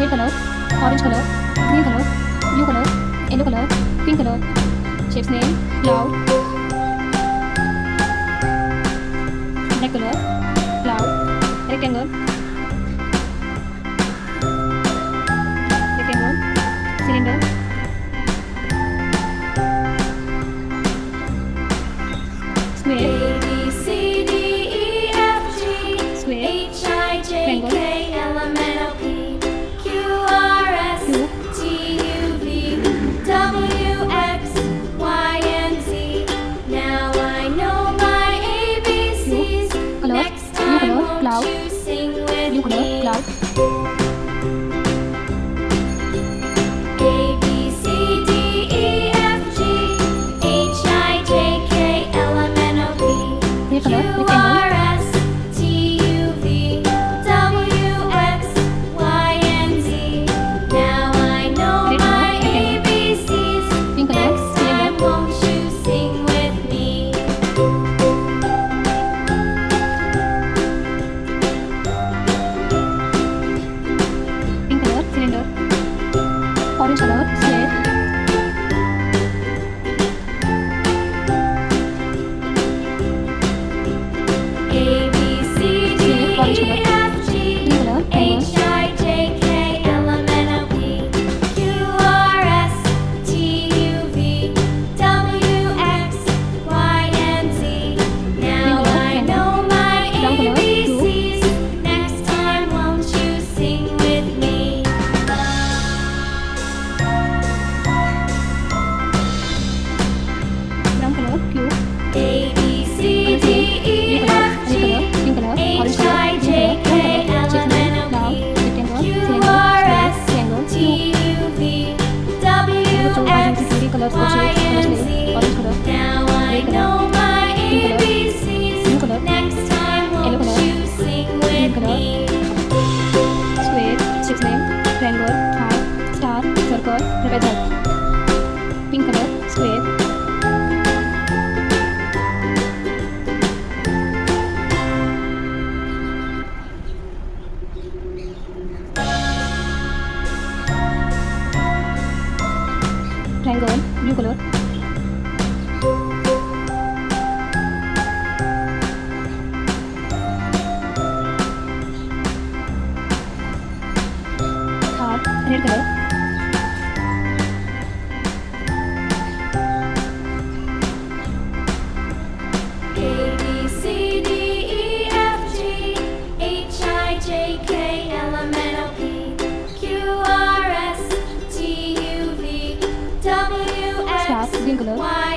red color, orange color, green color, blue color, yellow color, pink color. Shapes name, cloud. Black color, cloud, rectangle, cylinder, square, A, B, C, D, E, F, G, square, H, I, J, triangle, K, L, M, N, O, P, Q, R, S, cube, T, U, V, W, X, Y, and Z. Now I know my ABCs. color, Next blue time, color, won't cloud, you sing blue with color, me? cloud, A, B, C, D, E, F, G, H, I, J, K, L, M, N, O, P, red Q, color, rectangle, R, S, T, U, V, W, X, Y, and Z. Now I know red color, my rectangle, ABCs. pink color, Next time, cylinder, won't you sing with me? pink color, cylinder, orange color, square, A, B, C, D, orange E, color, F, G, green color, triangle, H, I, J, K, L, M, N, O, P, Q, R, S, T, U, V, W, X, Y, and Z. Now I know my ABCs. Next time, won't you sing with me? brown color, cube, A, B, C, D, E, F, G, pink color, orange H, color, I, green J, color, K, brown L, color, M, N, O, cloud, P, rectangle, Q, cylinder, R, square, S, triangle, T, cube, U, V, W, X, color, Y, and Z. orange color, Now I know my ABCs. blue color, Next time, yellow won't color, you sing with color, me? square, shapes name, triangle, heart, star, circle, feather, pink color, square, triangle, blue color, heart, red color, A, B, C, D, E, F, G, H, I, J, K, L, M, N, O, P, Q, R, S, T, U, V, W, star, X, green color, Y,